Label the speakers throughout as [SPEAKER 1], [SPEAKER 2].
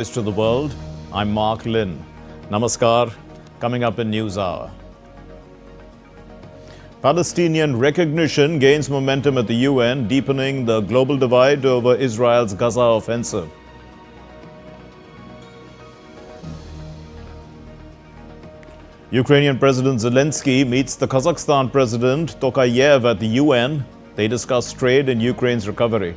[SPEAKER 1] To the world, I'm Mark Lynn. Namaskar. Coming up in NewsHour. Palestinian recognition gains momentum at the UN, deepening the global divide over Israel's Gaza offensive. Ukrainian President Zelensky meets the Kazakhstan President Tokayev at the UN. They discuss trade and Ukraine's recovery.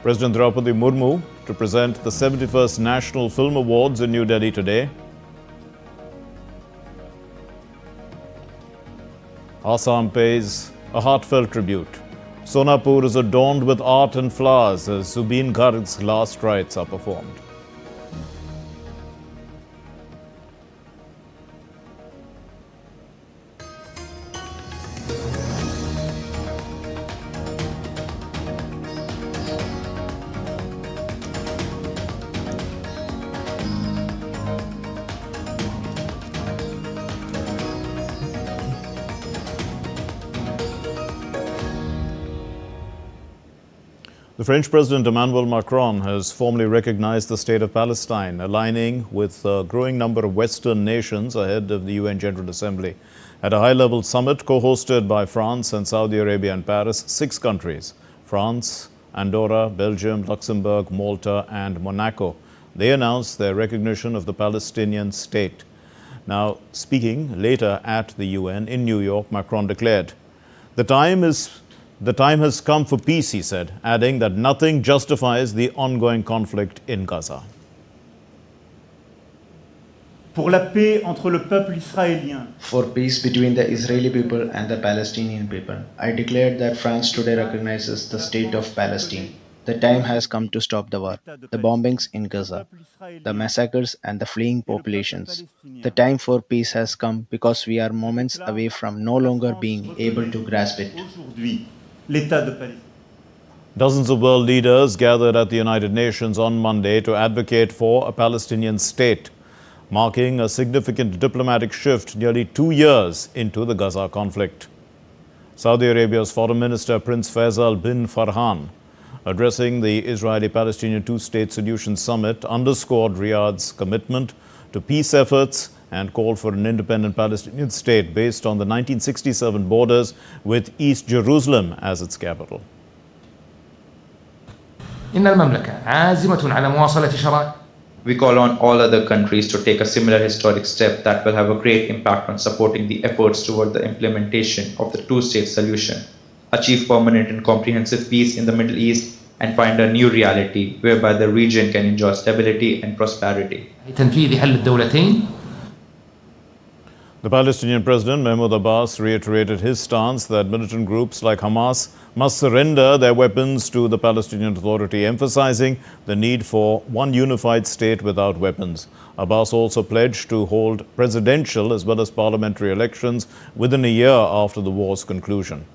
[SPEAKER 1] President Droupadi Murmu to present the 71st National Film Awards in New Delhi today. Assam pays a heartfelt tribute. Sonapur is adorned with art and flowers as Sububin Gar's last rites are performed. The French President Emmanuel Macron has formally recognized the state of Palestine, aligning with a growing number of Western nations ahead of the UN General Assembly. At a high-level summit co-hosted by France and Saudi Arabia in Paris, 6 countries, France, Andorra, Belgium, Luxembourg, Malta and Monaco, they announced their recognition of the Palestinian state. Now, speaking later at the UN in New York, Macron declared, The time has come for peace, he said, adding that nothing justifies the ongoing conflict in Gaza.
[SPEAKER 2] Pour la paix entre le peuple israélien.
[SPEAKER 3] For peace between the Israeli people and the Palestinian people, I declared that France today recognizes the state of Palestine. The time has come to stop the war, the bombings in Gaza, the massacres and the fleeing populations. The time for peace has come because we are moments away from no longer being able to grasp it.
[SPEAKER 1] Dozens of world leaders gathered at the United Nations on Monday to advocate for a Palestinian state, marking a significant diplomatic shift nearly 2 years into the Gaza conflict. Saudi Arabia's Foreign Minister Prince Faisal bin Farhan, addressing the Israeli-Palestinian two-state solution summit, underscored Riyadh's commitment to peace efforts and called for an independent Palestinian state based on the 1967 borders with East Jerusalem as its capital.
[SPEAKER 4] We call on all other countries to take a similar historic step that will have a great impact on supporting the efforts toward the implementation of the two-state solution, achieve permanent and comprehensive peace in the Middle East, and find a new reality whereby the region can enjoy stability and prosperity.
[SPEAKER 1] The Palestinian President Mahmoud Abbas reiterated his stance that militant groups like Hamas must surrender their weapons to the Palestinian Authority, emphasizing the need for one unified state without weapons. Abbas also pledged to hold presidential as well as parliamentary elections within a year after the war's conclusion.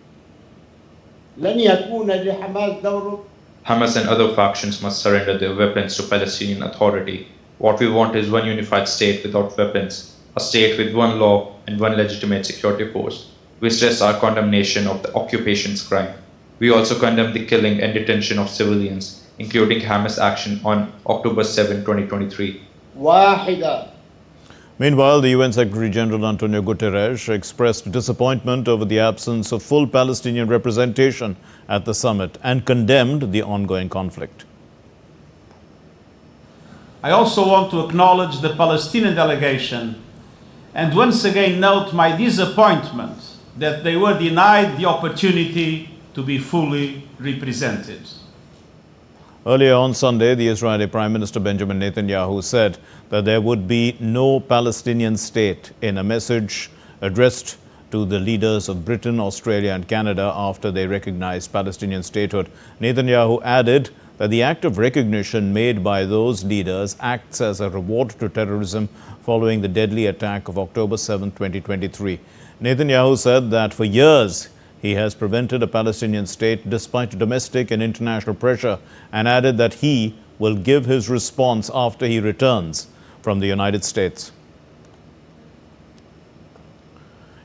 [SPEAKER 4] Hamas and other factions must surrender their weapons to Palestinian Authority. What we want is one unified state without weapons, a state with one law and one legitimate security force. We stress our condemnation of the occupation's crime. We also condemn the killing and detention of civilians, including Hamas action on October 7, 2023.
[SPEAKER 1] Meanwhile, the UN Secretary-General Antonio Guterres expressed disappointment over the absence of full Palestinian representation at the summit and condemned the ongoing conflict.
[SPEAKER 5] I also want to acknowledge the Palestinian delegation and once again note my disappointment that they were denied the opportunity to be fully represented.
[SPEAKER 1] Earlier on Sunday, the Israeli Prime Minister Benjamin Netanyahu said that there would be no Palestinian state in a message addressed to the leaders of Britain, Australia and Canada after they recognized Palestinian statehood. Netanyahu added that the act of recognition made by those leaders acts as a reward to terrorism following the deadly attack of October 7, 2023. Netanyahu said that for years he has prevented a Palestinian state despite domestic and international pressure, and added that he will give his response after he returns from the United States.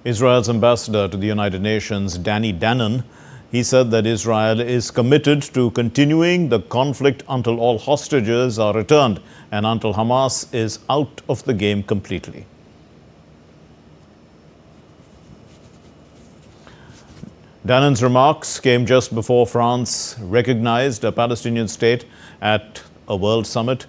[SPEAKER 1] Israel's ambassador to the United Nations, Danny Danon, He said that Israel is committed to continuing the conflict until all hostages are returned and until Hamas is out of the game completely. Dannon's remarks came just before France recognized a Palestinian state at a world summit.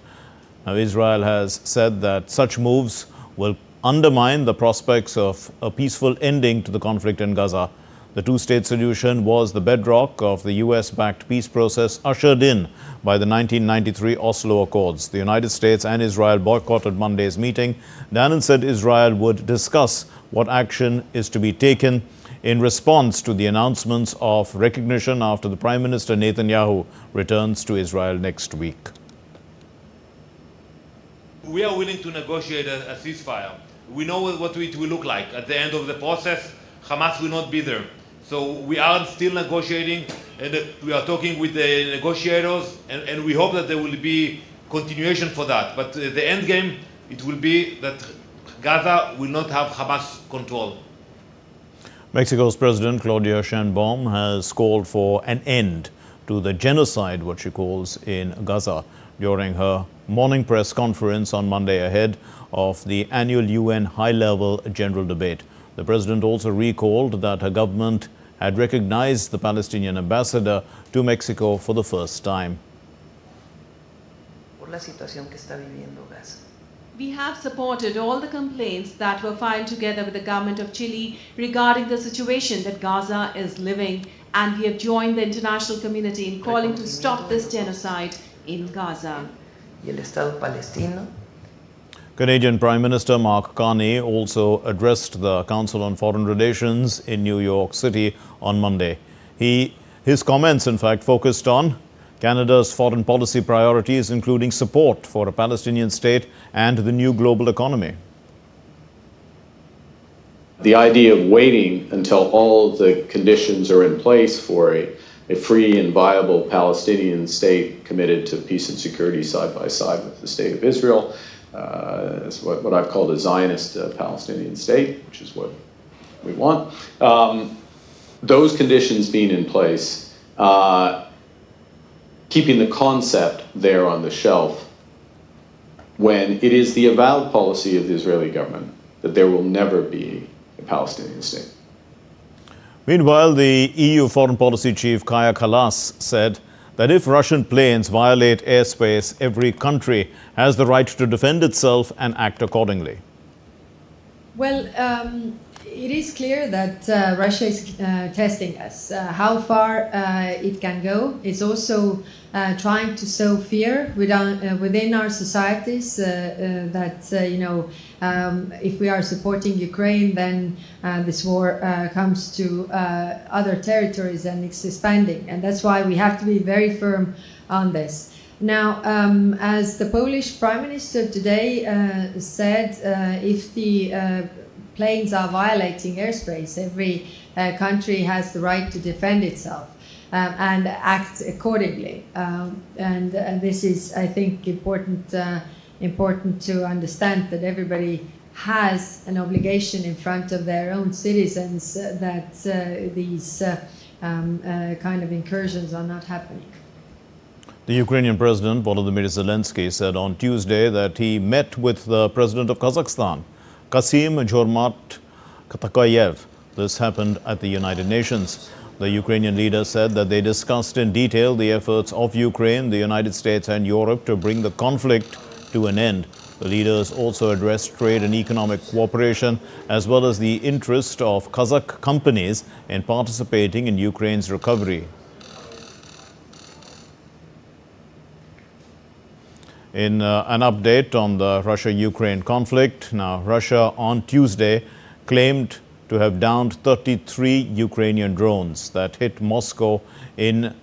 [SPEAKER 1] Now, Israel has said that such moves will undermine the prospects of a peaceful ending to the conflict in Gaza. The two-state solution was the bedrock of the US-backed peace process ushered in by the 1993 Oslo Accords. The United States and Israel boycotted Monday's meeting. Dannon said Israel would discuss what action is to be taken in response to the announcements of recognition after the Prime Minister Netanyahu returns to Israel next week.
[SPEAKER 6] We are willing to negotiate a ceasefire. We know what it will look like. At the end of the process, Hamas will not be there. So we are still negotiating, and we are talking with the negotiators, and we hope that there will be continuation for that. But the end game, it will be that Gaza will not have Hamas control.
[SPEAKER 1] Mexico's President Claudia Sheinbaum has called for an end to the genocide, what she calls, in Gaza, during her morning press conference on Monday ahead of the annual UN high-level general debate. The president also recalled that her government had recognized the Palestinian ambassador to Mexico for the first time.
[SPEAKER 7] Por la situación que está viviendo Gaza.
[SPEAKER 8] We have supported all the complaints that were filed together with the government of Chile regarding the situation that Gaza is living, and we have joined the international community in calling to stop this genocide in Gaza.
[SPEAKER 7] Y el Estado palestino.
[SPEAKER 1] Canadian Prime Minister Mark Carney also addressed the Council on Foreign Relations in New York City on Monday. His comments, in fact, focused on Canada's foreign policy priorities, including support for a Palestinian state and the new global economy.
[SPEAKER 9] The idea of waiting until all the conditions are in place for a free and viable Palestinian state committed to peace and security side by side with the state of Israel is what I've called a Zionist Palestinian state, which is what we want. Those conditions being in place, keeping the concept there on the shelf, when it is the avowed policy of the Israeli government that there will never be a Palestinian state.
[SPEAKER 1] Meanwhile, the EU Foreign Policy Chief Kaja Kallas said that if Russian planes violate airspace, every country has the right to defend itself and act accordingly.
[SPEAKER 10] Well, it is clear that Russia is testing us. How far it can go. It's also trying to sow fear within our societies that, if we are supporting Ukraine, then this war comes to other territories and it's expanding. And that's why we have to be very firm on this. Now, as the Polish Prime Minister today said, if the planes are violating airspace, every country has the right to defend itself and act accordingly. And this is, I think, important to understand that everybody has an obligation in front of their own citizens that these kind of incursions are not happening.
[SPEAKER 1] The Ukrainian President Volodymyr Zelensky said on Tuesday that he met with the President of Kazakhstan, Kassym-Jomart Tokayev. This happened at the United Nations. The Ukrainian leader said that they discussed in detail the efforts of Ukraine, the United States and Europe to bring the conflict to an end. The leaders also addressed trade and economic cooperation, as well as the interest of Kazakh companies in participating in Ukraine's recovery. In an update on the Russia-Ukraine conflict, now Russia on Tuesday claimed to have downed 33 Ukrainian drones that hit Moscow in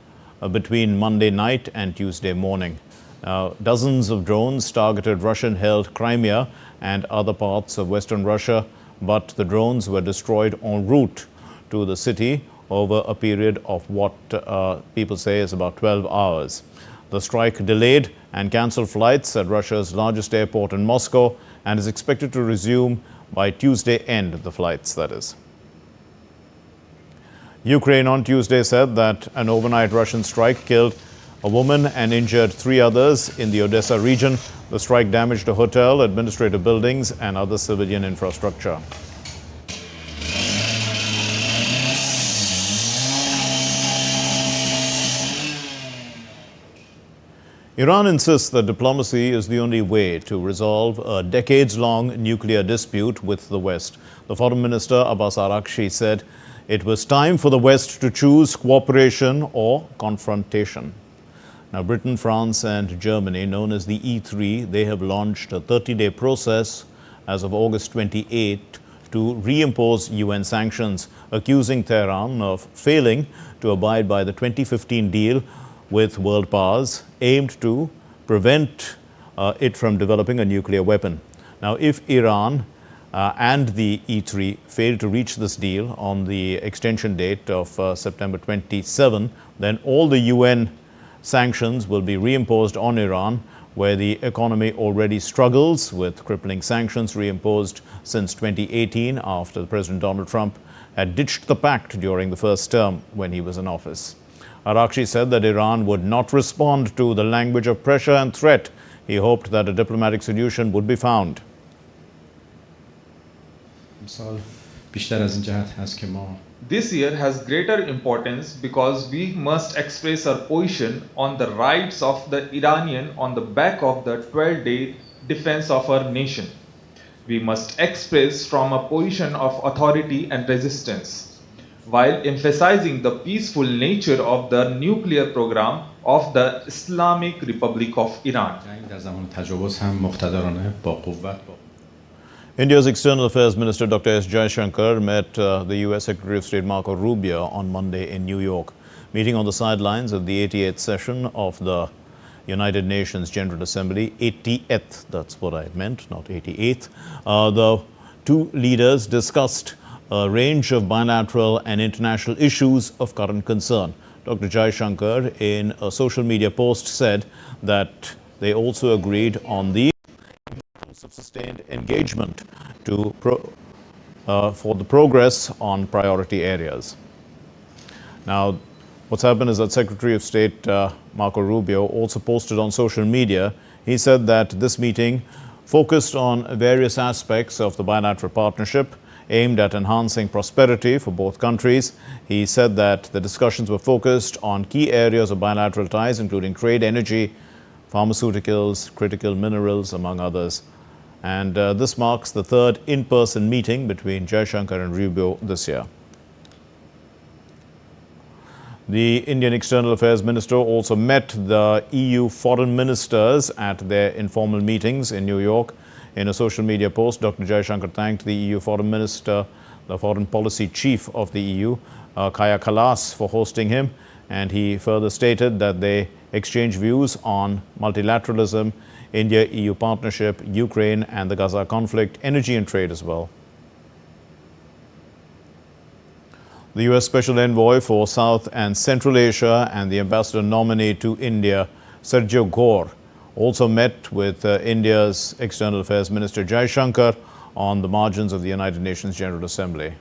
[SPEAKER 1] between Monday night and Tuesday morning. Now, dozens of drones targeted Russian-held Crimea and other parts of western Russia, but the drones were destroyed en route to the city over a period of what people say is about 12 hours. The strike delayed and cancelled flights at Russia's largest airport in Moscow and is expected to resume by Tuesday end, the flights, that is. Ukraine on Tuesday said that an overnight Russian strike killed a woman and injured 3 others in the Odessa region. The strike damaged a hotel, administrative buildings, and other civilian infrastructure. Iran insists that diplomacy is the only way to resolve a decades-long nuclear dispute with the West. The Foreign Minister Abbas Araghchi said it was time for the West to choose cooperation or confrontation. Now, Britain, France and Germany, known as the E3, they have launched a 30-day process as of August 28 to reimpose UN sanctions, accusing Tehran of failing to abide by the 2015 deal with world powers aimed to prevent it from developing a nuclear weapon. Now, if Iran and the E3 fail to reach this deal on the extension date of September 27, then all the UN sanctions will be reimposed on Iran, where the economy already struggles with crippling sanctions reimposed since 2018 after President Donald Trump had ditched the pact during the first term when he was in office. Araghchi said that Iran would not respond to the language of pressure and threat. He hoped that a diplomatic solution would be found.
[SPEAKER 11] This year has greater importance because we must express our position on the rights of the Iranian on the back of the 12-day defense of our nation. We must express from a position of authority and resistance, while emphasizing the peaceful nature of the nuclear program of the Islamic Republic of Iran.
[SPEAKER 1] India's External Affairs Minister Dr. S. Jaishankar met the U.S. Secretary of State Marco Rubio on Monday in New York. Meeting on the sidelines of the 88th session of the United Nations General Assembly, 80th, that's what I meant, not 88th. The two leaders discussed a range of bilateral and international issues of current concern. Dr. Jaishankar, in a social media post, said that they also agreed on the importance of sustained engagement for the progress on priority areas. Now, what's happened is that Secretary of State Marco Rubio also posted on social media. He said that this meeting focused on various aspects of the bilateral partnership aimed at enhancing prosperity for both countries. He said that the discussions were focused on key areas of bilateral ties, including trade, energy, pharmaceuticals, critical minerals, among others. And this marks the third in-person meeting between Jaishankar and Rubio this year. The Indian External Affairs Minister also met the EU foreign ministers at their informal meetings in New York. In a social media post, Dr. Jaishankar thanked the EU foreign minister, the foreign policy chief of the EU, Kaja Kallas, for hosting him. And he further stated that they exchanged views on multilateralism, India-EU partnership, Ukraine and the Gaza conflict, energy and trade as well. The U.S. Special Envoy for South and Central Asia and the Ambassador nominee to India, Sergio Gore, also met with India's External Affairs Minister Jaishankar on the margins of the United Nations General Assembly.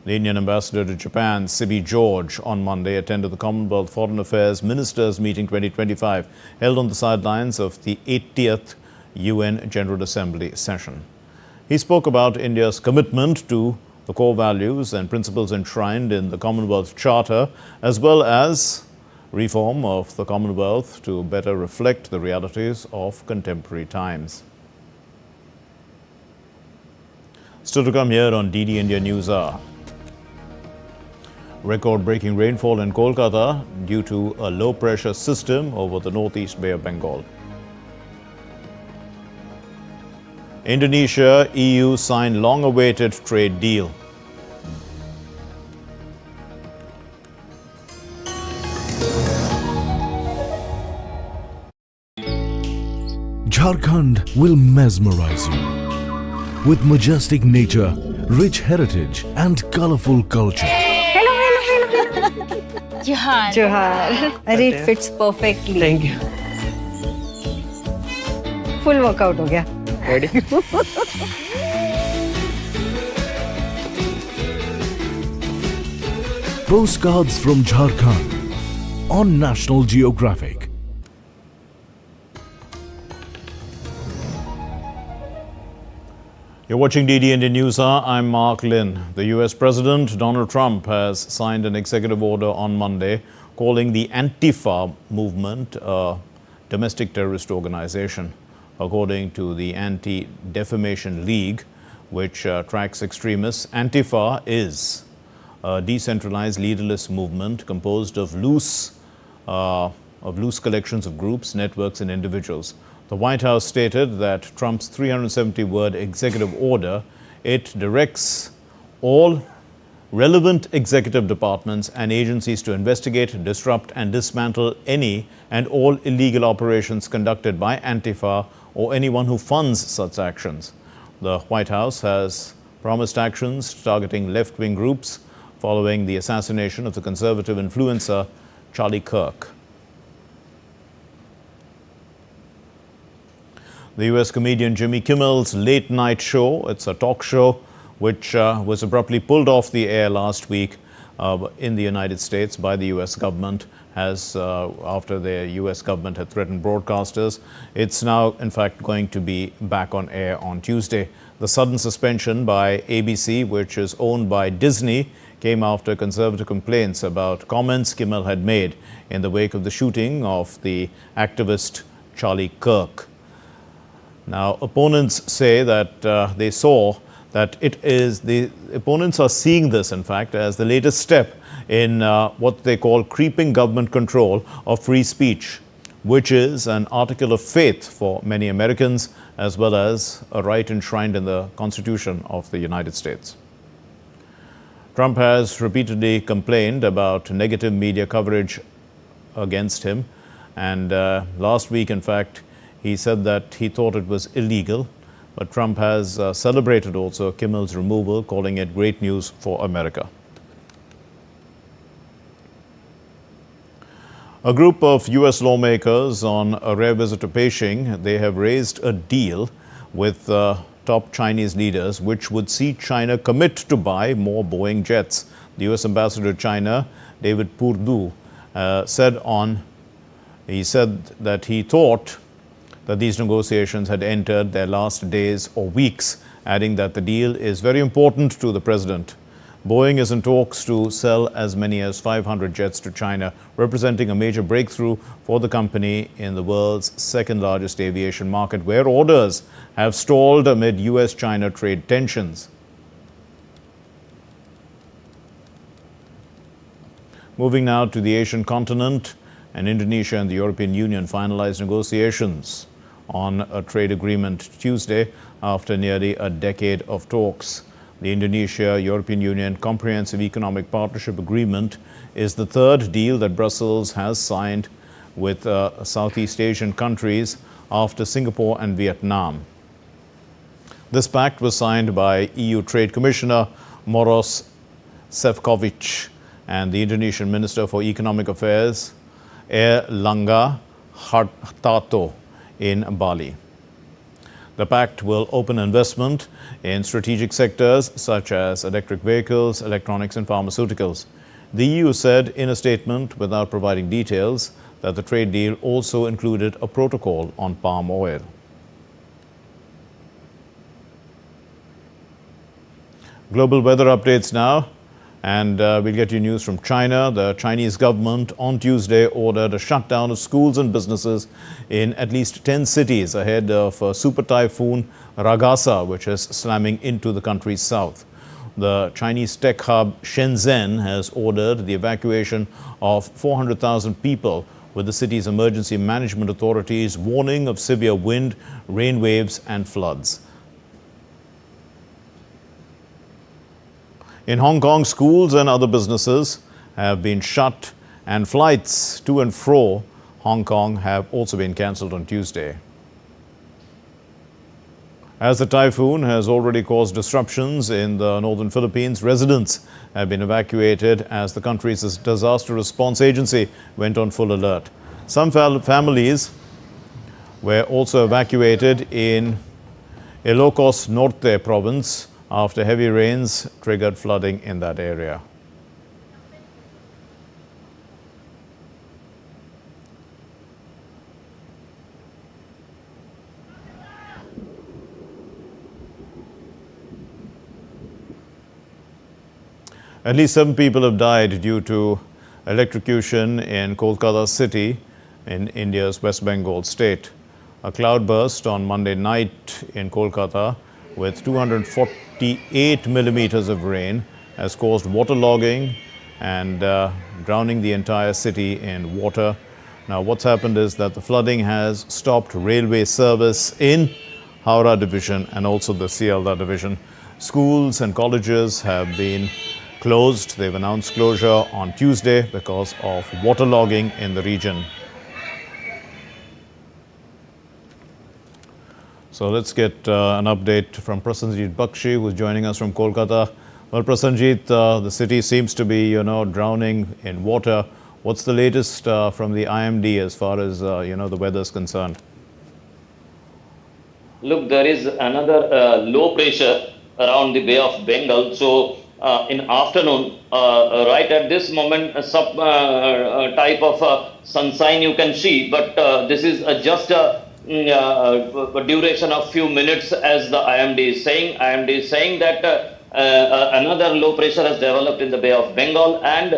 [SPEAKER 1] The Indian Ambassador to Japan, Sibi George, on Monday attended the Commonwealth Foreign Affairs Ministers Meeting 2025, held on the sidelines of the 80th UN General Assembly session. He spoke about India's commitment to the core values and principles enshrined in the Commonwealth Charter, as well as reform of the Commonwealth to better reflect the realities of contemporary times. Still to come here on DD India NewsHour. Record-breaking rainfall in Kolkata due to a low-pressure system over the northeast Bay of Bengal. Indonesia, EU sign long-awaited trade deal.
[SPEAKER 12] Jharkhand will mesmerize you with majestic nature, rich heritage and colorful culture.
[SPEAKER 13] Johar. It fits perfectly.
[SPEAKER 14] Thank you.
[SPEAKER 13] Full workout ho gaya.
[SPEAKER 14] Ready?
[SPEAKER 12] Postcards from Jharkhand on National Geographic.
[SPEAKER 1] You're watching DDND NewsHour. I'm Mark Lynn. The US President Donald Trump has signed an executive order on Monday calling the Antifa movement a domestic terrorist organization. According to the Anti-Defamation League, which tracks extremists, Antifa is a decentralized leaderless movement composed of loose collections of groups, networks, and individuals. The White House stated that Trump's 370-word executive order, it directs all relevant executive departments and agencies to investigate, disrupt, and dismantle any and all illegal operations conducted by Antifa or anyone who funds such actions. The White House has promised actions targeting left-wing groups following the assassination of the conservative influencer Charlie Kirk. The US comedian Jimmy Kimmel's late night show, it's a talk show which was abruptly pulled off the air last week in the United States by the US government after the US government had threatened broadcasters. It's now, in fact, going to be back on air on Tuesday. The sudden suspension by ABC, which is owned by Disney, came after conservative complaints about comments Kimmel had made in the wake of the shooting of the activist Charlie Kirk. Now, opponents say that they saw that the opponents are seeing this, in fact, as the latest step in what they call creeping government control of free speech, which is an article of faith for many Americans, as well as a right enshrined in the Constitution of the United States. Trump has repeatedly complained about negative media coverage against him, and last week, in fact, he said that he thought it was illegal, but Trump has celebrated also Kimmel's removal, calling it great news for America. A group of US lawmakers on a rare visit to Beijing, they have raised a deal with top Chinese leaders which would see China commit to buy more Boeing jets. The US ambassador to China, David Perdue, said that he thought that these negotiations had entered their last days or weeks, adding that the deal is very important to the president. Boeing is in talks to sell as many as 500 jets to China, representing a major breakthrough for the company in the world's second-largest aviation market, where orders have stalled amid US-China trade tensions. Moving now to the Asian continent, and Indonesia and the European Union finalized negotiations on a trade agreement Tuesday after nearly a decade of talks. The Indonesia-European Union Comprehensive Economic Partnership Agreement is the third deal that Brussels has signed with Southeast Asian countries after Singapore and Vietnam. This pact was signed by EU Trade Commissioner Maros Sefcovic and the Indonesian Minister for Economic Affairs Erlangga Hartarto in Bali. The pact will open investment in strategic sectors such as electric vehicles, electronics, and pharmaceuticals. The EU said in a statement, without providing details, that the trade deal also included a protocol on palm oil. Global weather updates now. And we'll get you news from China. The Chinese government on Tuesday ordered a shutdown of schools and businesses in at least 10 cities ahead of super typhoon Ragasa, which is slamming into the country's south. The Chinese tech hub Shenzhen has ordered the evacuation of 400,000 people, with the city's emergency management authorities warning of severe wind, rain waves, and floods. In Hong Kong, schools and other businesses have been shut, and flights to and fro Hong Kong have also been cancelled on Tuesday. As the typhoon has already caused disruptions in the northern Philippines, residents have been evacuated as the country's disaster response agency went on full alert. Some families were also evacuated in Ilocos Norte province after heavy rains triggered flooding in that area. At least 7 people have died due to electrocution in Kolkata city in India's West Bengal state. A cloudburst on Monday night in Kolkata with 248 millimeters of rain has caused waterlogging and drowning the entire city in water. Now, what's happened is that the flooding has stopped railway service in Howrah division and also the Sialdah division. Schools and colleges have been closed. They've announced closure on Tuesday because of waterlogging in the region. So let's get an update from Prasenjit Bakshi, who's joining us from Kolkata. Well, Prasenjit, the city seems to be, drowning in water. What's the latest from the IMD as far as, the weather is concerned?
[SPEAKER 14] Look, there is another low pressure around the Bay of Bengal. So, in afternoon, right at this moment, some type of sunshine you can see, but this is just a duration of few minutes, as the IMD is saying. IMD is saying that another low pressure has developed in the Bay of Bengal, and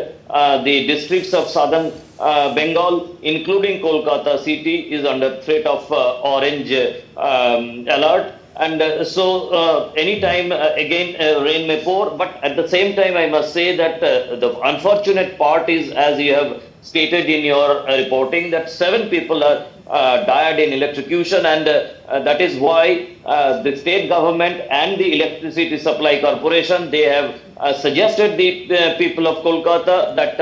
[SPEAKER 14] the districts of southern Bengal, including Kolkata city, is under threat of orange alert. And so anytime again rain may pour, but at the same time I must say that the unfortunate part is, as you have stated in your reporting, that 7 people are died in electrocution, and that is why the state government and the electricity supply corporation, they have suggested the people of Kolkata that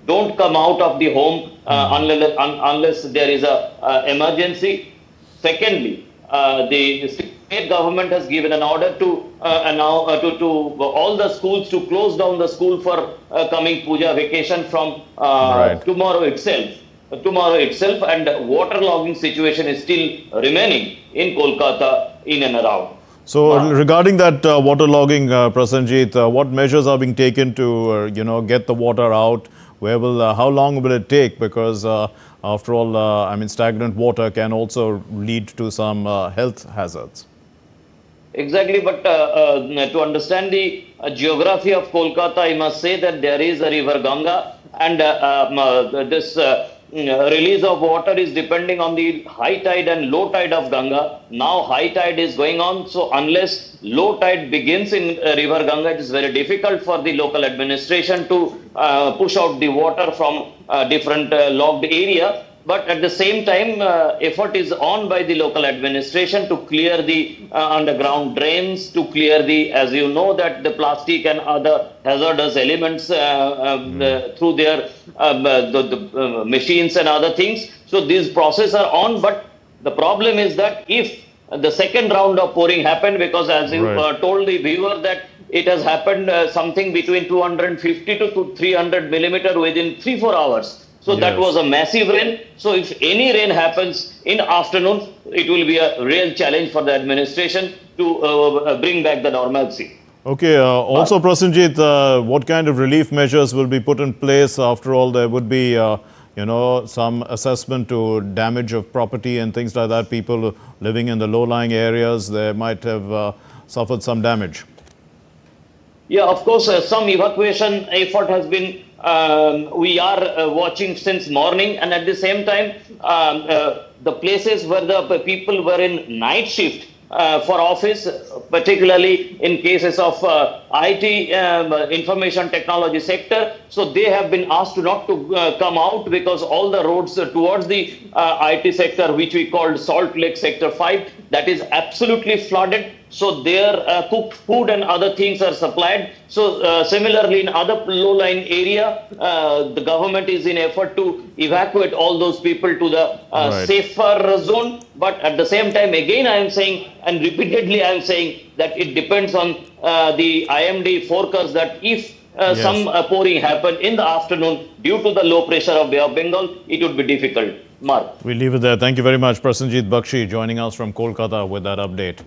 [SPEAKER 14] don't come out of the home unless there is a emergency. Secondly, the state government has given an order to to all the schools to close down the school for coming Puja vacation from tomorrow itself. And waterlogging situation is still remaining in Kolkata in and around.
[SPEAKER 1] So regarding that waterlogging, Prasenjit, what measures are being taken to get the water out? How long will it take? Because after all, stagnant water can also lead to some health hazards.
[SPEAKER 14] Exactly, but to understand the geography of Kolkata, I must say that there is a river Ganga, and this release of water is depending on the high tide and low tide of Ganga. Now high tide is going on, so unless low tide begins in river Ganga, it is very difficult for the local administration to push out the water from different logged area. But at the same time, effort is on by the local administration to clear the underground drains, to clear the, as you know, that the plastic and other hazardous elements through their the machines and other things. So these processes are on, but the problem is that if the second round of pouring happened, because as you told the viewer that it has happened something between 250 to 300 millimeter within 3-4 hours. So that was a massive rain. So if any rain happens in afternoon, it will be a real challenge for the administration to bring back the normalcy.
[SPEAKER 1] Okay. Also, Prasenjit, what kind of relief measures will be put in place? After all, there would be, some assessment to damage of property and things like that. People living in the low-lying areas, they might have suffered some damage.
[SPEAKER 14] Yeah, of course, some evacuation effort has been, we are watching since morning, and at the same time, the places where the people were in night shift for office, particularly in cases of IT, information technology sector, so they have been asked not to come out, because all the roads towards the IT sector, which we called Salt Lake Sector 5, that is absolutely flooded. So their cooked food and other things are supplied. So similarly, in other low-lying area, the government is in effort to evacuate all those people to the safer zone. But at the same time, again, I am saying, and repeatedly I am saying, that it depends on the IMD forecast that if some pouring happen in the afternoon due to the low pressure of Bay of Bengal, it would be difficult. Mark.
[SPEAKER 1] We'll leave it there. Thank you very much, Prasenjit Bakshi, joining us from Kolkata with that update.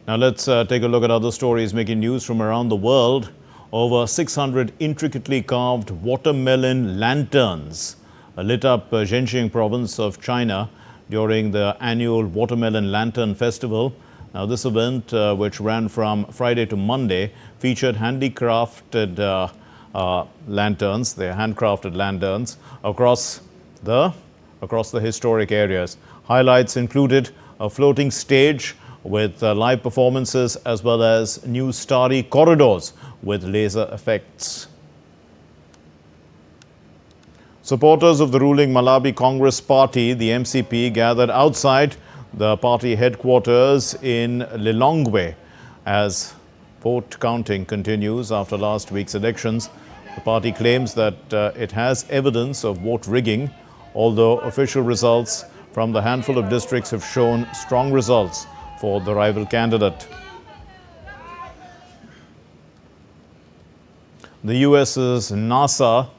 [SPEAKER 1] Now let's take a look at other stories making news from around the world. Over 600 intricately carved watermelon lanterns lit up Zhenjiang province of China during the annual Watermelon Lantern Festival. Now this event, which ran from Friday to Monday, featured handicrafted lanterns. They're handcrafted lanterns across the historic areas. Highlights included a floating stage with live performances as well as new starry corridors with laser effects. Supporters of the ruling Malawi Congress Party, the MCP, gathered outside the party headquarters in Lilongwe as vote counting continues after last week's elections. The party claims that it has evidence of vote rigging, although official results from the handful of districts have shown strong results for the rival candidate. The US's NASA,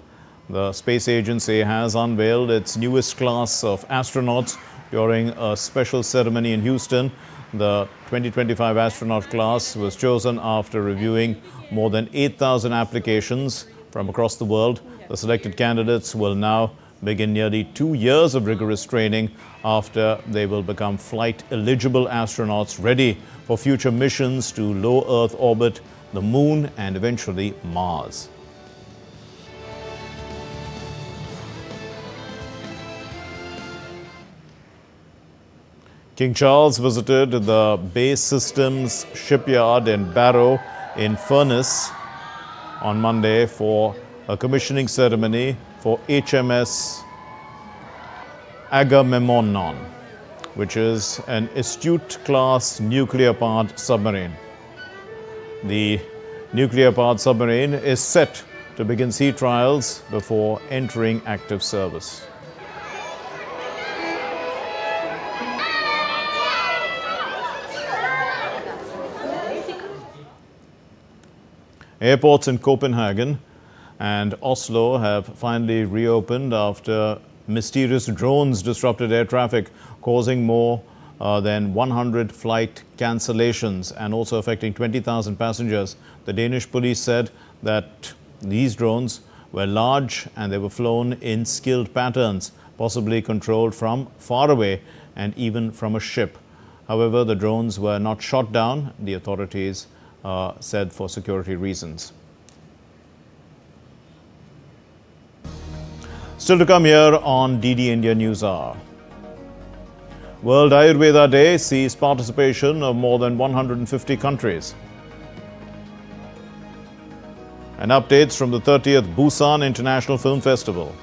[SPEAKER 1] the space agency, has unveiled its newest class of astronauts during a special ceremony in Houston. The 2025 astronaut class was chosen after reviewing more than 8,000 applications from across the world. The selected candidates will now begin nearly 2 years of rigorous training after they will become flight-eligible astronauts ready for future missions to low Earth orbit, the Moon, and eventually Mars. King Charles visited the Base Systems shipyard in Barrow in Furness on Monday for a commissioning ceremony for HMS Agamemnon, which is an Astute-class nuclear-powered submarine. The nuclear-powered submarine is set to begin sea trials before entering active service. Airports in Copenhagen and Oslo have finally reopened after mysterious drones disrupted air traffic, causing more than 100 flight cancellations and also affecting 20,000 passengers. The Danish police said that these drones were large and they were flown in skilled patterns, possibly controlled from far away and even from a ship. However, the drones were not shot down, the authorities said, for security reasons. Still to come here on DD India NewsHour. World Ayurveda Day sees participation of more than 150 countries. And updates from the 30th Busan International Film Festival.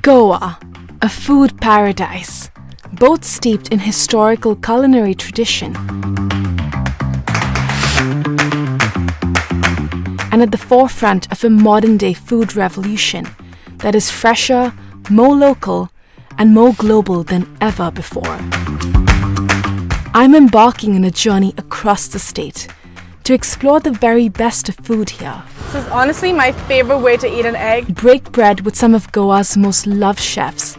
[SPEAKER 15] Goa, a food paradise, both steeped in historical culinary tradition and at the forefront of a modern-day food revolution that is fresher, more local, and more global than ever before. I'm embarking on a journey across the state to explore the very best of food here.
[SPEAKER 16] This is honestly my favorite way to eat an egg.
[SPEAKER 15] Break bread with some of Goa's most loved chefs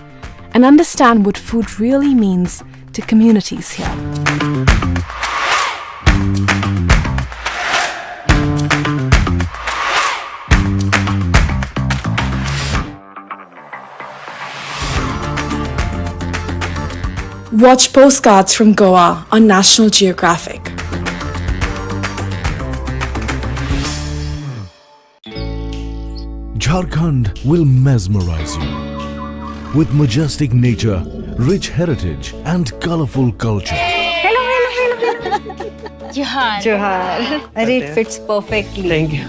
[SPEAKER 15] and understand what food really means to communities here. Watch Postcards from Goa on National Geographic.
[SPEAKER 12] Jharkhand will mesmerize you with majestic nature, rich heritage, and colorful culture.
[SPEAKER 13] Hello. Johar. Johar. It fits perfectly.
[SPEAKER 17] Thank you.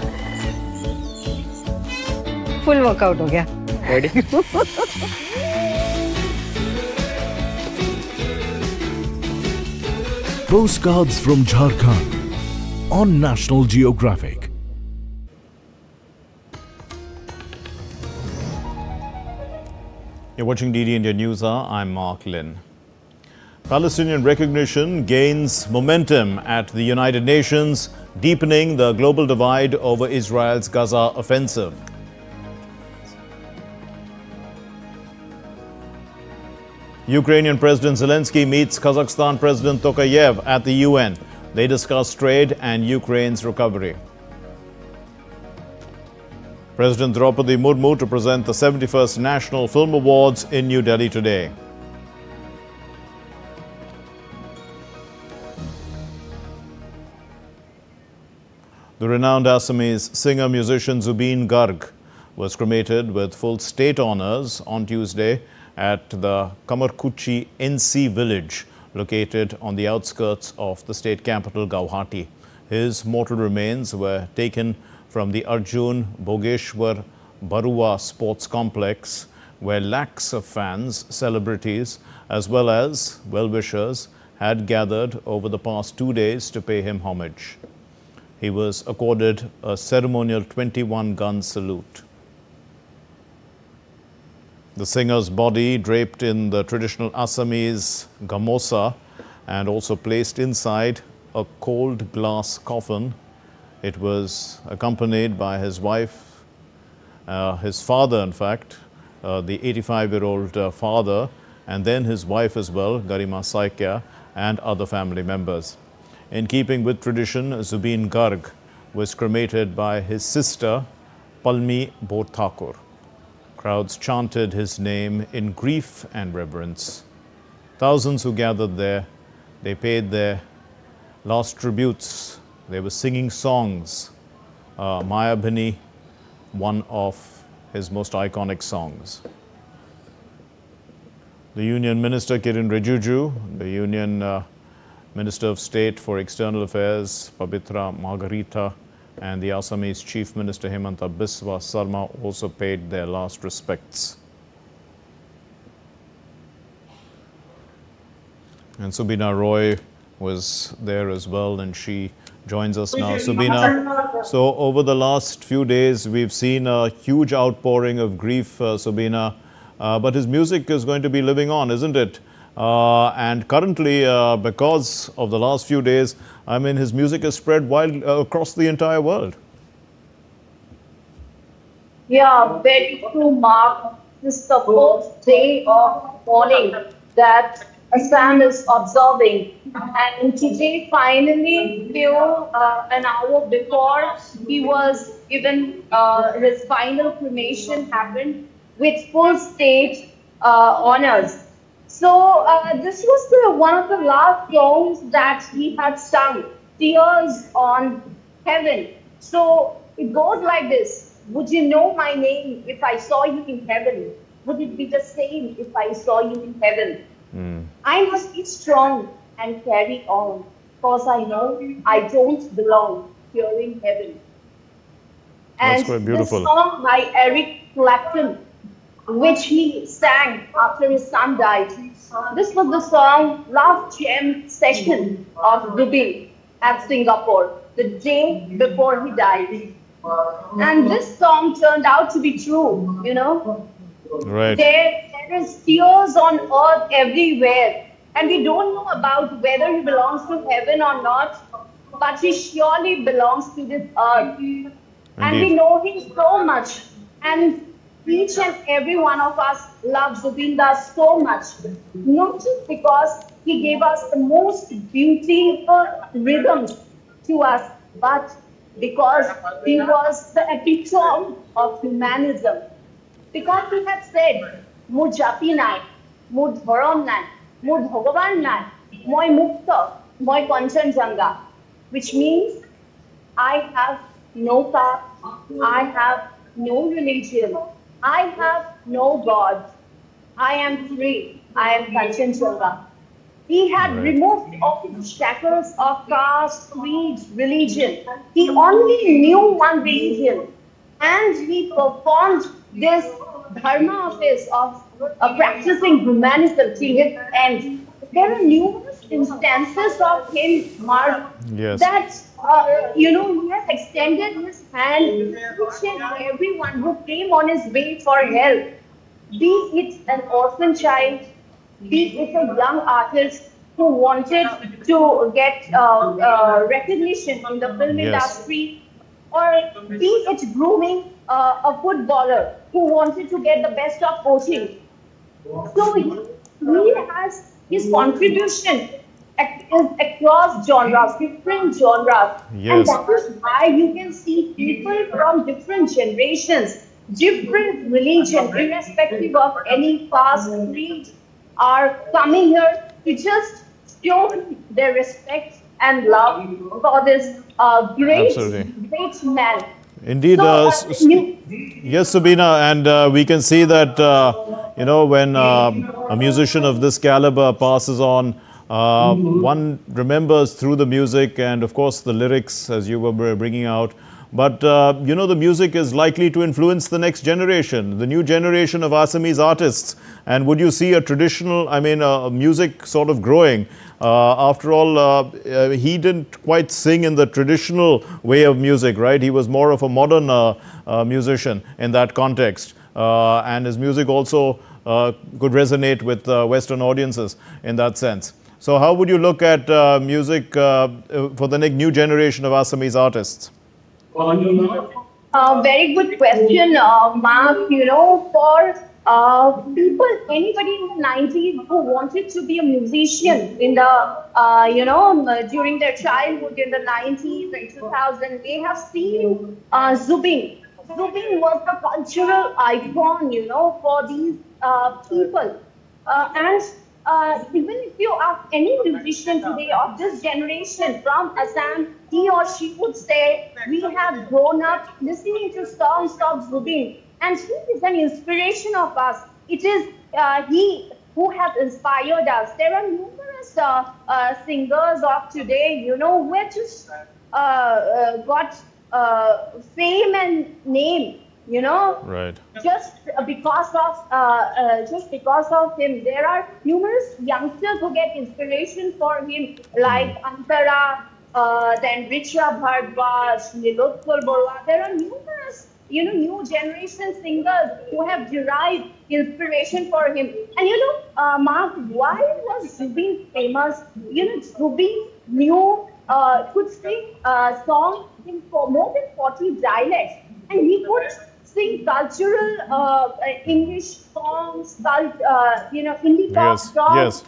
[SPEAKER 13] Full workout ho gaya.
[SPEAKER 17] Ready?
[SPEAKER 12] Postcards from Jharkhand on National Geographic.
[SPEAKER 1] You're watching DD India NewsHour. I'm Mark Lynn. Palestinian recognition gains momentum at the United Nations, deepening the global divide over Israel's Gaza offensive. Ukrainian President Zelensky meets Kazakhstan President Tokayev at the UN. They discuss trade and Ukraine's recovery. President Droupadi Murmu to present the 71st National Film Awards in New Delhi today. The renowned Assamese singer-musician Sububin Gar was cremated with full state honours on Tuesday at the Kamarkuchi NC village, located on the outskirts of the state capital Guwahati. His mortal remains were taken from the Arjun Bogeshwar Barua Sports Complex, where lakhs of fans, celebrities, as well as well-wishers had gathered over the past 2 days to pay him homage. He was accorded a ceremonial 21-gun salute. The singer's body, draped in the traditional Assamese gamosa and also placed inside a cold glass coffin. It was accompanied by his wife, his father in fact, the 85-year-old father, and then his wife as well, Garima Saikya, and other family members. In keeping with tradition, Sububin Gar was cremated by his sister, Palmi Bodthakur. Crowds chanted his name in grief and reverence. Thousands who gathered there, they paid their last tributes. They were singing songs. Mayabhini, one of his most iconic songs. The Union Minister Kiren Rijiju, the Union Minister of State for External Affairs Pabitra Margarita, and the Assamese Chief Minister Hemanta Biswa Sarma also paid their last respects. And Subina Roy was there as well, and she joins us now. Subina, so over the last few days, we've seen a huge outpouring of grief, Subina, but his music is going to be living on, isn't it? And currently, because of the last few days, I mean, his music is spread across the entire world.
[SPEAKER 17] Yeah, very true, Mark. This is the fourth day of mourning that Assam is observing. And today, finally, an hour before he was given, his final cremation happened with full state honors. So this was one of the last songs that he had sung, Tears on Heaven. So it goes like this: would you know my name if I saw you in heaven? Would it be the same if I saw you in heaven? I must be strong and carry on, cause I know I don't belong here in heaven. And
[SPEAKER 1] that's quite beautiful.
[SPEAKER 17] This song by Eric Clapton, which he sang after his son died. This was the song last jam session of Dubai at Singapore, the day before he died. And this song turned out to be true, you know.
[SPEAKER 1] Right.
[SPEAKER 17] There is tears on earth everywhere. And we don't know about whether he belongs to heaven or not, but he surely belongs to this earth. Indeed. And we know him so much. And each and every one of us loves Govinda so much, not just because he gave us the most beautiful rhythms to us, but because he was the epitome of humanism. Because he had said, "Mur jati nai, mur dharam nai, mur bhagavan nai, moi mukta, moi kanchanjanga," which means I have no caste, I have no religion, I have no God. I am free. I am Kanchanjanga. He had removed all the shackles of caste, creed, religion. He only knew one religion. And he performed this dharma of his, of practicing humanism till his end. There are numerous instances of him, Mark, that, you know, he has extended his hand to each and everyone who came on his way for help. Be it an orphan child, be it a young artist who wanted to get recognition in the film industry, or be it grooming a footballer who wanted to get the best of coaching. So he has his contribution is across genres, different genres.
[SPEAKER 1] Yes.
[SPEAKER 17] And that is why you can see people from different generations, different religion, irrespective of any caste, creed, are coming here to just show their respect and love for this
[SPEAKER 1] Absolutely.
[SPEAKER 17] great man.
[SPEAKER 1] Indeed, yes, Subina, and we can see that, you know, when a musician of this caliber passes on, one remembers through the music and, of course, the lyrics, as you were bringing out. But, you know, the music is likely to influence the next generation, the new generation of Assamese artists. And would you see a traditional, music sort of growing? After all, he didn't quite sing in the traditional way of music, right? He was more of a modern musician in that context. And his music also could resonate with Western audiences in that sense. So how would you look at music for the new generation of Assamese artists?
[SPEAKER 17] Very good question, Mark. You know, for people, anybody in the 90s who wanted to be a musician in the, during their childhood in the 90s and 2000s, they have seen Zubin. Zubin was the cultural icon, you know, for these people. Even if you ask any musician today of this generation from Assam, he or she would say, we have grown up listening to songs of Zubin, and he is an inspiration of us. It is he who has inspired us. There are numerous singers of today, you know, who have just got fame and name, you know,
[SPEAKER 1] right?
[SPEAKER 17] Just because of him. There are numerous youngsters who get inspiration for him, like Antara, then Richa Bhardwaj, Nilotpur Borwa. There are numerous, you know, new generation singers who have derived inspiration for him. And you know, Mark, why was Zubin famous? You know, Zubin could sing songs in more than 40 dialects, and he could sing cultural English songs, you know, indie pop songs.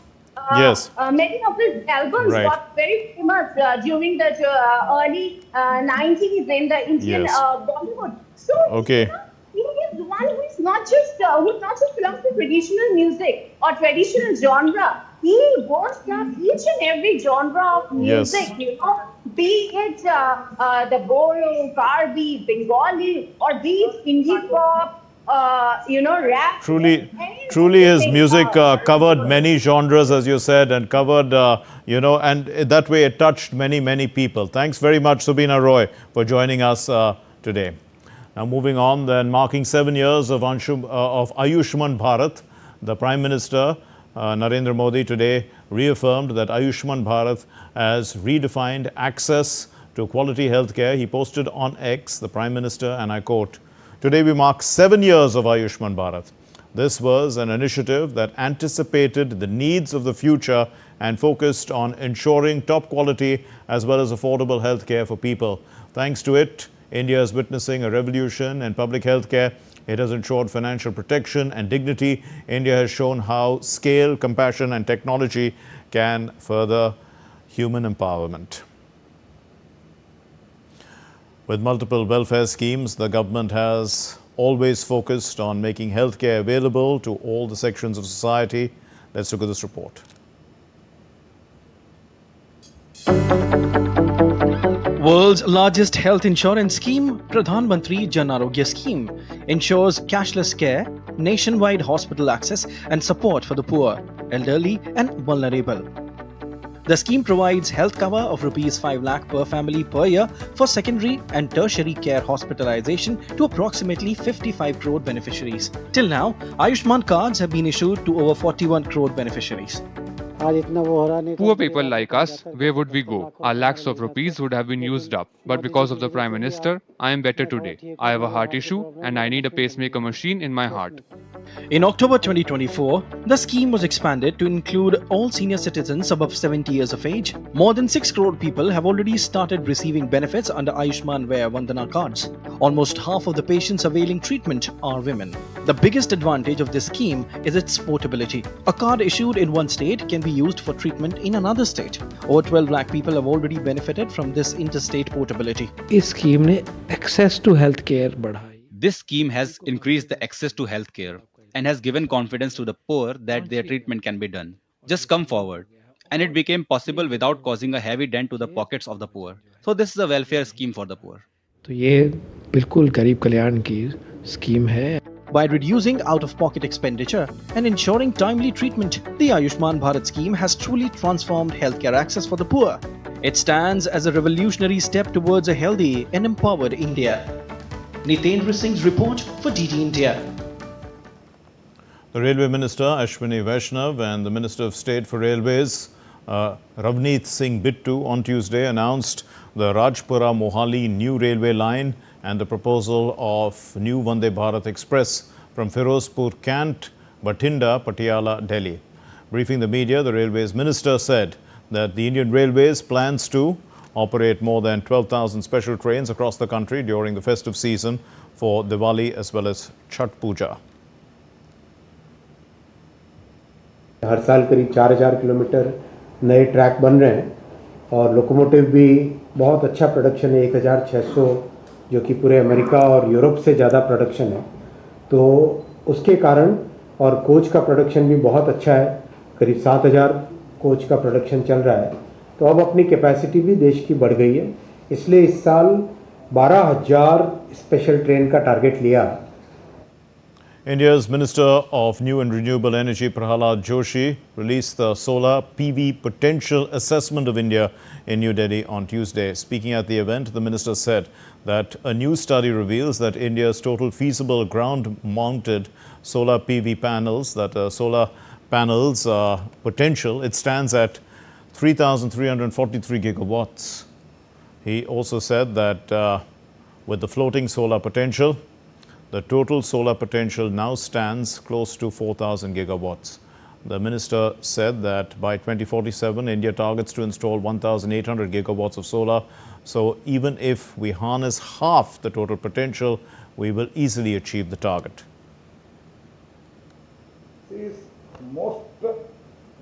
[SPEAKER 1] Yes.
[SPEAKER 17] Many of his albums got very famous during the early 90s in the Indian Bollywood. So he is one who is not just belongs to traditional music or traditional genre. He works up each and every genre of music, you know, be it the Boro, Karbi, Bengali, or be it indie pop, you know, rap.
[SPEAKER 1] Truly his music covered many genres, as you said, and covered, you know, and that way it touched many people. Thanks very much, Subina Roy, for joining us today. Now moving on, then, marking 7 years of Ayushman Bharat, the Prime Minister, Narendra Modi, today reaffirmed that Ayushman Bharat has redefined access to quality healthcare. He posted on X, the Prime Minister, and I quote, "Today we mark 7 years of Ayushman Bharat. This was an initiative that anticipated the needs of the future and focused on ensuring top quality as well as affordable healthcare for people. Thanks to it, India is witnessing a revolution in public healthcare. It has ensured financial protection and dignity. India has shown how scale, compassion and technology can further human empowerment." With multiple welfare schemes, the government has always focused on making healthcare available to all the sections of society. Let's look at this report.
[SPEAKER 18] World's largest health insurance scheme, Pradhan Mantri Jan Arogya Scheme, ensures cashless care, nationwide hospital access and support for the poor, elderly and vulnerable. The scheme provides health cover of Rs 5 lakh per family per year for secondary and tertiary care hospitalization to approximately 55 crore beneficiaries. Till now, Ayushman cards have been issued to over 41 crore beneficiaries.
[SPEAKER 19] Poor people like us, where would we go? Our lakhs of rupees would have been used up. But because of the Prime Minister,
[SPEAKER 20] I am better today. I have a heart issue and I need a pacemaker machine in my heart.
[SPEAKER 18] In October 2024, the scheme was expanded to include all senior citizens above 70 years of age. More than 6 crore people have already started receiving benefits under Ayushman Vaya Vandana cards. Almost half of the patients availing treatment are women. The biggest advantage of this scheme is its portability. A card issued in one state can be used for treatment in another state. Over 12 lakh people have already benefited from this interstate portability.
[SPEAKER 21] इस scheme ने access to healthcare बढ़ाई.
[SPEAKER 22] This scheme has increased the access to healthcare and has given confidence to the poor that their treatment can be done. Just come forward. And it became possible without causing a heavy dent to the pockets of the poor. So this is a welfare scheme for the poor.
[SPEAKER 21] तो ये बिल्कुल गरीब कल्याण की scheme है.
[SPEAKER 18] By reducing out-of-pocket expenditure and ensuring timely treatment, the Ayushman Bharat scheme has truly transformed healthcare access for the poor. It stands as a revolutionary step towards a healthy and empowered India. Nitendra Singh's report for DD India.
[SPEAKER 1] The Railway Minister Ashwini Vaishnav and the Minister of State for Railways Ravneet Singh Bittu on Tuesday announced the Rajpura-Mohali new railway line and the proposal of new Vande Bharat Express from Firozpur, Kant, Bathinda, Patiala, Delhi. Briefing the media, the Railways Minister said that the Indian Railways plans to operate more than 12,000 special trains across the country during the festive season for Diwali as well as Chhath Puja.
[SPEAKER 23] हर साल करीब 4000 kilometre नए track बन रहे हैं और locomotive भी बहुत अच्छा प्रोडक्शन है 1600 जो कि पूरे अमेरिका और यूरोप से ज़्यादा प्रोडक्शन है तो उसके कारण और कोच का प्रोडक्शन भी बहुत अच्छा है करीब 7000 कोच का प्रोडक्शन चल रहा है तो अब अपनी कैपेसिटी भी देश की बढ़ गई है इसलिए इस साल 12000 स्पेशल ट्रेन का टारगेट लिया.
[SPEAKER 1] India's Minister of New and Renewable Energy Prahalad Joshi released the Solar PV Potential Assessment of India in New Delhi on Tuesday. Speaking at the event, the minister said that a new study reveals that India's total feasible ground-mounted solar PV panels, solar panels potential, it stands at 3,343 gigawatts. He also said that with the floating solar potential, the total solar potential now stands close to 4,000 gigawatts. The minister said that by 2047, India targets to install 1,800 gigawatts of solar. So even if we harness half the total potential, we will easily achieve the target.
[SPEAKER 24] This is most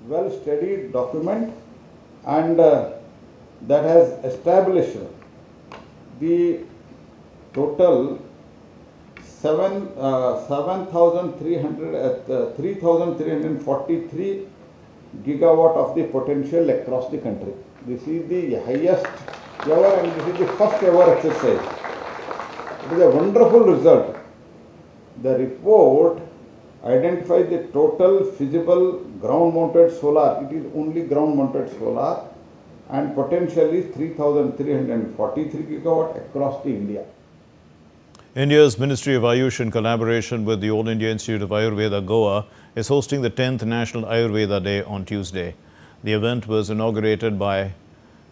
[SPEAKER 24] well-studied document and that has established the total 3,343 gigawatt of the potential across the country. This is the highest ever and this is the first ever exercise. It is a wonderful result. The report identified the total feasible ground-mounted solar. It is only ground-mounted solar and potential is 3,343 gigawatt across the India.
[SPEAKER 1] India's Ministry of Ayush, in collaboration with the All India Institute of Ayurveda, Goa, is hosting the 10th National Ayurveda Day on Tuesday. The event was inaugurated by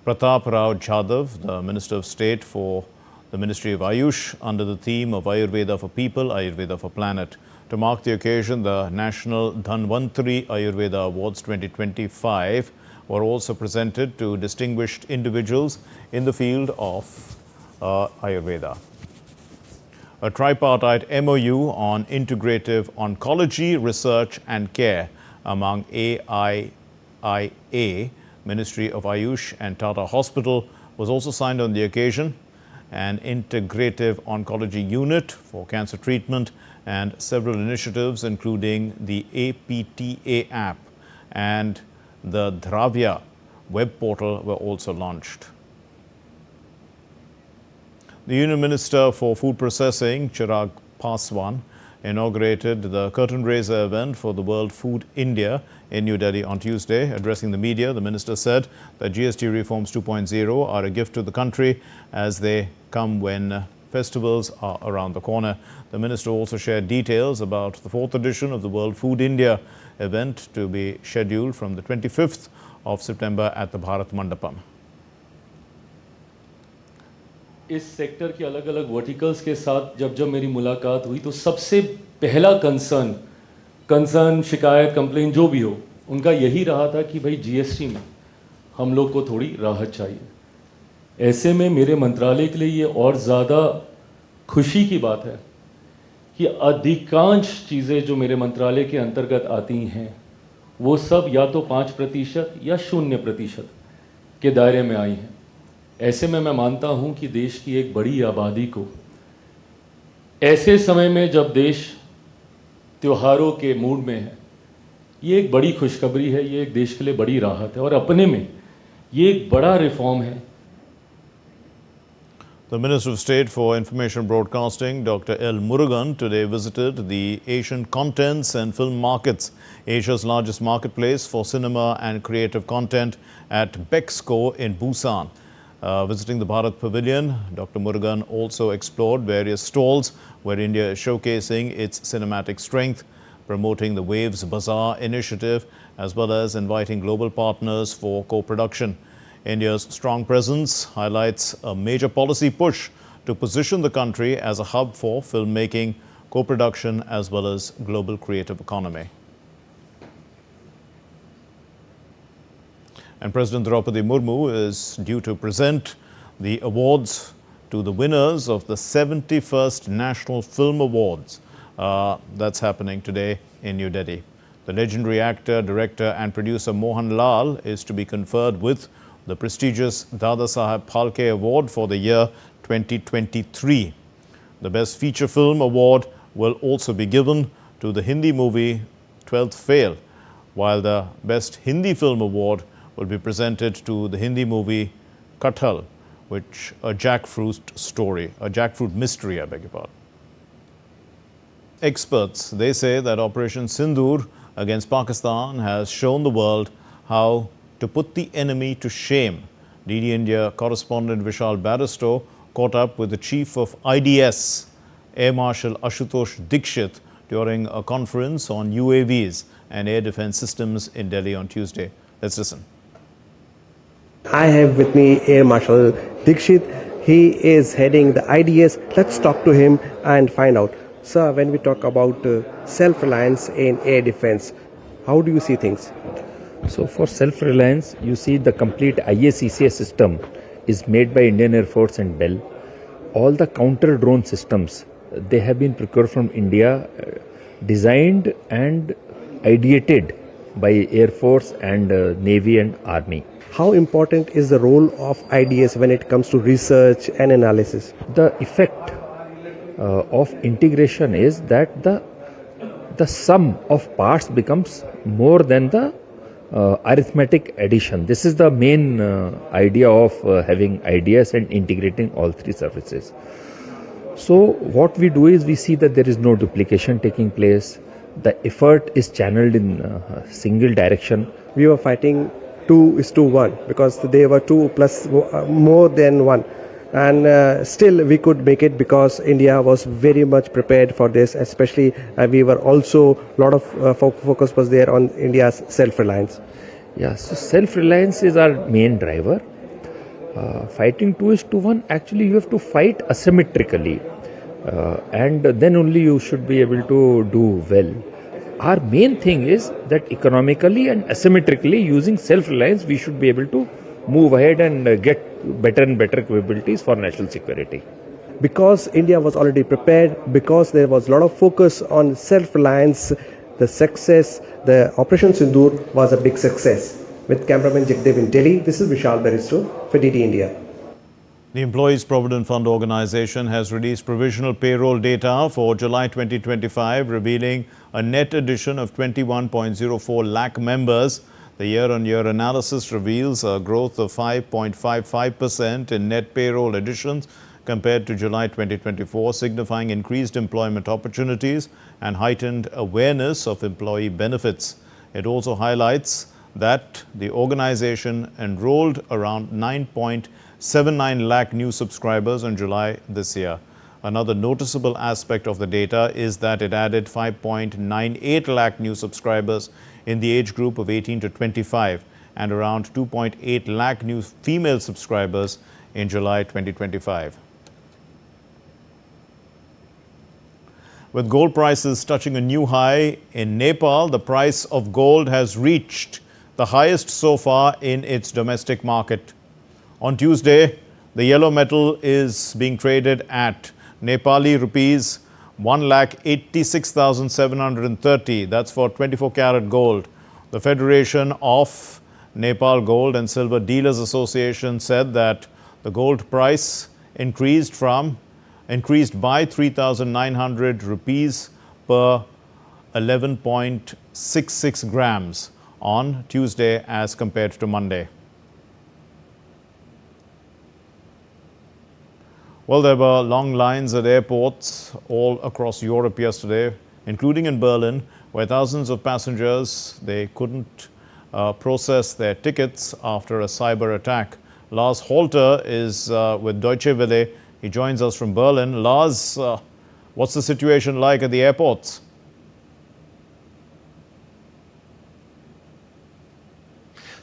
[SPEAKER 1] Pratap Rao Jadhav, the Minister of State for the Ministry of Ayush, under the theme of Ayurveda for People, Ayurveda for Planet. To mark the occasion, the National Dhanvantri Ayurveda Awards 2025 were also presented to distinguished individuals in the field of Ayurveda. A tripartite MOU on integrative oncology research and care among AIIA, Ministry of Ayush and Tata Hospital was also signed on the occasion. An integrative oncology unit for cancer treatment and several initiatives including the APTA app and the Dravya web portal were also launched. The Union Minister for Food Processing, Chirag Paswan, inaugurated the curtain raiser event for the World Food India in New Delhi on Tuesday. Addressing the media, the minister said that GST reforms 2.0 are a gift to the country as they come when festivals are around the corner. The minister also shared details about the 4th edition of the World Food India event to be scheduled from the 25th of September at the Bharat Mandapam.
[SPEAKER 2] इस sector के अलग अलग verticals के साथ जब मेरी मुलाकात हुई तो सबसे पहला कंसर्न शिकायत कंप्लेन जो भी हो उनका यही रहा था कि भाई जीएसटी में हम लोग को थोड़ी राहत चाहिए। ऐसे में मेरे मंत्रालय के लिए ये और ज़्यादा खुशी की बात है कि अधिकांश चीज़ें जो मेरे मंत्रालय के अंतर्गत आती हैं वो सब या तो 5% या 0% के दायरे में आई हैं। ऐसे में मैं मानता हूं कि देश की एक बड़ी आबादी को ऐसे समय में जब देश त्योहारों के मूड में है, ये एक बड़ी खुशखबरी है, ये एक देश के लिए बड़ी राहत है और अपने में ये एक बड़ा रिफॉर्म है।
[SPEAKER 1] The Minister of State for Information Broadcasting, Dr. L. Murugan, today visited the Asian Contents and Film Markets, Asia's largest marketplace for cinema and creative content at Bexco in Busan. Visiting the Bharat Pavilion, Dr. Murugan also explored various stalls where India is showcasing its cinematic strength, promoting the Waves Bazaar initiative, as well as inviting global partners for co-production. India's strong presence highlights a major policy push to position the country as a hub for filmmaking, co-production, as well as global creative economy. And President Droupadi Murmu is due to present the awards to the winners of the 71st National Film Awards. That's happening today in New Delhi. The legendary actor, director and producer Mohan Lal is to be conferred with the prestigious Dada Saheb Phalke Award for the year 2023. The Best Feature Film Award will also be given to the Hindi movie 12th Fail, while the Best Hindi Film Award will be presented to the Hindi movie Kathal, which a jackfruit mystery, I beg your pardon. Experts, they say that Operation Sindoor against Pakistan has shown the world how to put the enemy to shame. DD India correspondent Vishal Barristow caught up with the chief of IDS, Air Marshal Ashutosh Dikshit, during a conference on UAVs and air defense systems in Delhi on Tuesday. Let's listen.
[SPEAKER 3] I have with me Air Marshal Dikshit. He is heading the IDS. Let's talk to him and find out. Sir, when we talk about self-reliance in air defense, how do you see things?
[SPEAKER 4] So for self-reliance, you see the complete IACCA system is made by Indian Air Force and BEL. All the counter-drone systems, they have been procured from India, designed and ideated by Air Force and Navy and Army.
[SPEAKER 3] How important is the role of IDS when it comes to research and analysis?
[SPEAKER 4] The effect of integration is that the sum of parts becomes more than the arithmetic addition. This is the main idea of having IDS and integrating all three services. So what we do is we see that there is no duplication taking place. The effort is channeled in single direction.
[SPEAKER 3] We were fighting 2:1 because they were 2 plus more than 1. And still we could make it because India was very much prepared for this, especially we were also, a lot of focus was there on India's self-reliance.
[SPEAKER 4] Yeah, so self-reliance is our main driver. Fighting 2:1, actually you have to fight asymmetrically and then only you should be able to do well. Our main thing is that economically and asymmetrically using self-reliance we should be able to move ahead and get better and better capabilities for national security.
[SPEAKER 3] Because India was already prepared, because there was a lot of focus on self-reliance, the success, the Operation Sindoor was a big success. With cameraman Jagdev in Delhi, this is Vishal Barristow for DD India.
[SPEAKER 1] The Employees Provident Fund Organization has released provisional payroll data for July 2025, revealing a net addition of 21.04 lakh members. The year-on-year analysis reveals a growth of 5.55% in net payroll additions compared to July 2024, signifying increased employment opportunities and heightened awareness of employee benefits. It also highlights that the organization enrolled around 9.79 lakh new subscribers in July this year. Another noticeable aspect of the data is that it added 5.98 lakh new subscribers in the age group of 18 to 25 and around 2.8 lakh new female subscribers in July 2025. With gold prices touching a new high in Nepal, the price of gold has reached the highest so far in its domestic market. On Tuesday, the yellow metal is being traded at Nepali rupees 1,86,730. That's for 24 karat gold. The Federation of Nepal Gold and Silver Dealers Association said that the gold price increased by 3,900 rupees per 11.66 grams on Tuesday as compared to Monday. Well, there were long lines at airports all across Europe yesterday, including in Berlin, where thousands of passengers, they couldn't process their tickets after a cyber attack. Lars Holter is with Deutsche Welle. He joins us from Berlin. Lars, what's the situation like at the airports?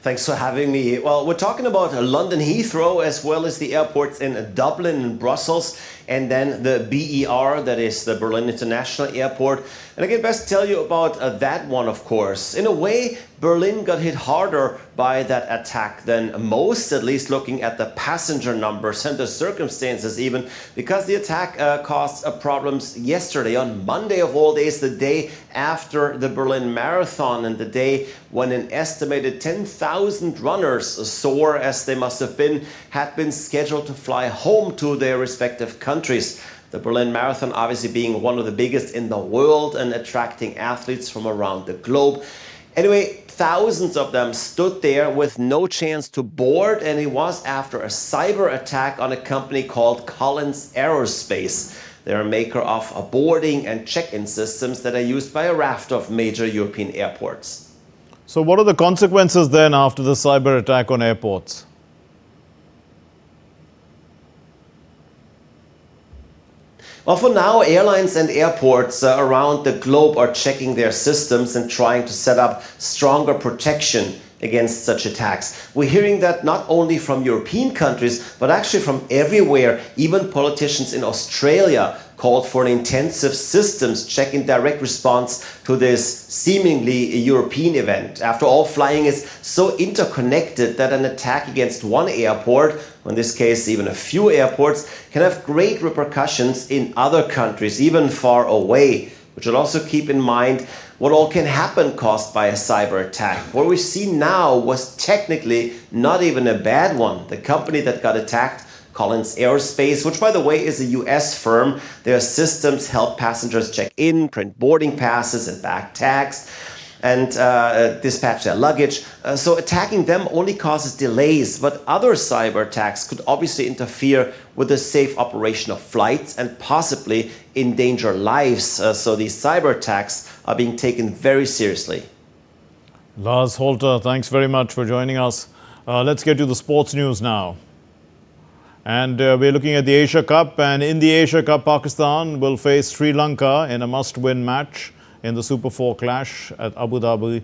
[SPEAKER 5] Thanks for having me. Well, we're talking about London Heathrow as well as the airports in Dublin and Brussels, and then the BER, that is the Berlin International Airport. And I can best tell you about that one, of course. In a way, Berlin got hit harder by that attack than most, at least looking at the passenger numbers and the circumstances even, because the attack caused problems yesterday, on Monday of all days, the day after the Berlin Marathon and the day when an estimated 10,000 runners, sore as they must have been, had been scheduled to fly home to their respective countries. The Berlin Marathon obviously being one of the biggest in the world and attracting athletes from around the globe. Anyway, thousands of them stood there with no chance to board, and it was after a cyber attack on a company called Collins Aerospace. They're a maker of boarding and check-in systems that are used by a raft of major European airports.
[SPEAKER 1] So what are the consequences then after the cyber attack on airports?
[SPEAKER 5] Well, for now, airlines and airports around the globe are checking their systems and trying to set up stronger protection against such attacks. We're hearing that not only from European countries, but actually from everywhere. Even politicians in Australia called for an intensive systems check in direct response to this seemingly European event. After all, flying is so interconnected that an attack against one airport, in this case even a few airports, can have great repercussions in other countries, even far away. We should also keep in mind what all can happen caused by a cyber attack. What we see now was technically not even a bad one. The company that got attacked, Collins Aerospace, which by the way is a US firm, their systems help passengers check in, print boarding passes and bag tags, and dispatch their luggage. So attacking them only causes delays, but other cyber attacks could obviously interfere with the safe operation of flights and possibly endanger lives. So these cyber attacks are being taken very seriously.
[SPEAKER 1] Lars Holter, thanks very much for joining us. Let's get to the sports news now. And we're looking at the Asia Cup, and in the Asia Cup, Pakistan will face Sri Lanka in a must-win match in the Super 4 clash at Abu Dhabi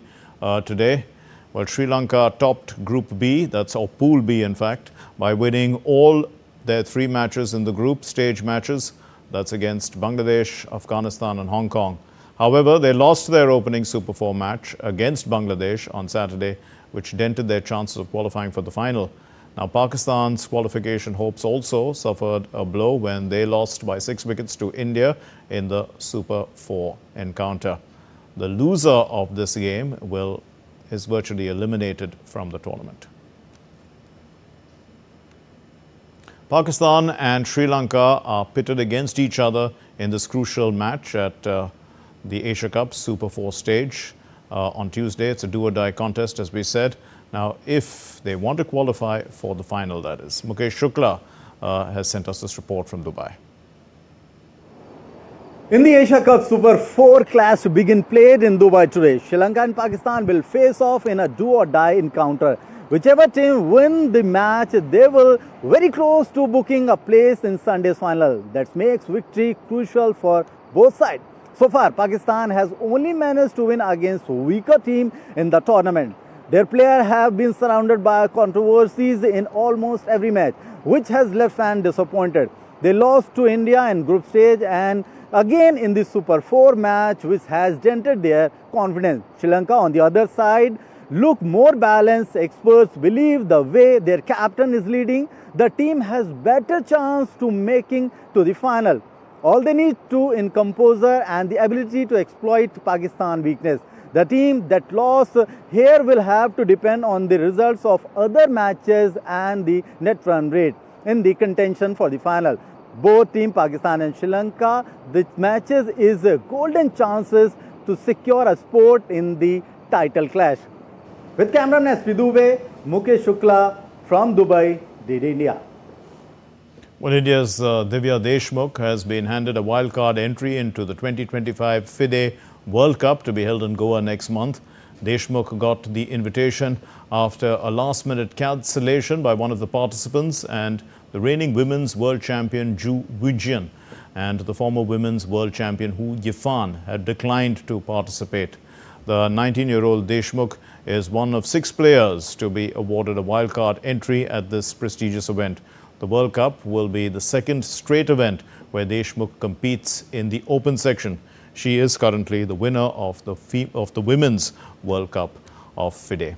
[SPEAKER 1] today. Well, Sri Lanka topped Group B, or Pool B in fact, by winning all their 3 matches in the group stage matches. That's against Bangladesh, Afghanistan and Hong Kong. However, they lost their opening Super 4 match against Bangladesh on Saturday, which dented their chances of qualifying for the final. Now, Pakistan's qualification hopes also suffered a blow when they lost by 6 wickets to India in the Super 4 encounter. The loser of this game is virtually eliminated from the tournament. Pakistan and Sri Lanka are pitted against each other in this crucial match at the Asia Cup Super 4 stage on Tuesday. It's a do-or-die contest, as we said. Now, if they want to qualify for the final, that is. Mukesh Shukla has sent us this report from Dubai.
[SPEAKER 6] In the Asia Cup Super 4 clash to begin played in Dubai today, Sri Lanka and Pakistan will face off in a do-or-die encounter. Whichever team win the match, they will very close to booking a place in Sunday's final. That makes victory crucial for both sides. So far, Pakistan has only managed to win against a weaker team in the tournament. Their players have been surrounded by controversies in almost every match, which has left fans disappointed. They lost to India in group stage and again in the Super 4 match, which has dented their confidence. Sri Lanka, on the other side, look more balanced. Experts believe the way their captain is leading, the team has better chance to making to the final. All they need to in composure and the ability to exploit Pakistan weakness. The team that lost here will have to depend on the results of other matches and the net run rate in the contention for the final. Both team, Pakistan and Sri Lanka, the matches is golden chances to secure a spot in the title clash. With cameraman S.P. Dubey, Mukesh Shukla from Dubai, DD India.
[SPEAKER 1] Well, India's Divya Deshmukh has been handed a wildcard entry into the 2025 FIDE World Cup to be held in Goa next month. Deshmukh got the invitation after a last-minute cancellation by one of the participants, and the reigning women's world champion Zhu Weijun and the former women's world champion Hu Yifan had declined to participate. The 19-year-old Deshmukh is one of 6 players to be awarded a wildcard entry at this prestigious event. The World Cup will be the second straight event where Deshmukh competes in the open section. She is currently the winner of the Women's World Cup of FIDE.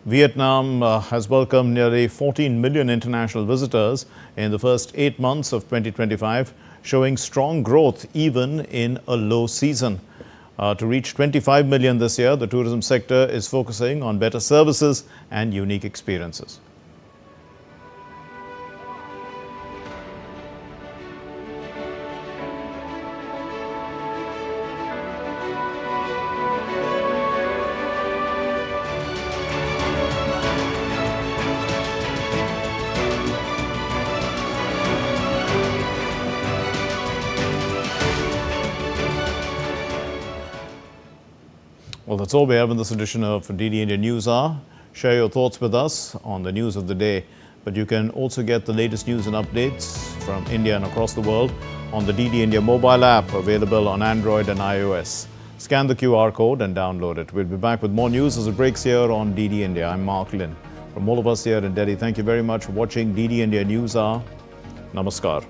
[SPEAKER 1] Vietnam has welcomed nearly 14 million international visitors in the first 8 months of 2025, showing strong growth even in a low season. To reach 25 million this year, the tourism sector is focusing on better services and unique experiences. Well, that's all we have in this edition of DD India News Hour. Share your thoughts with us on the news of the day. But you can also get the latest news and updates from India and across the world on the DD India mobile app, available on Android and iOS. Scan the QR code and download it. We'll be back with more news as it breaks here on DD India. I'm Mark Lin. From all of us here in Delhi, thank you very much for watching DD India News Hour. Namaskar.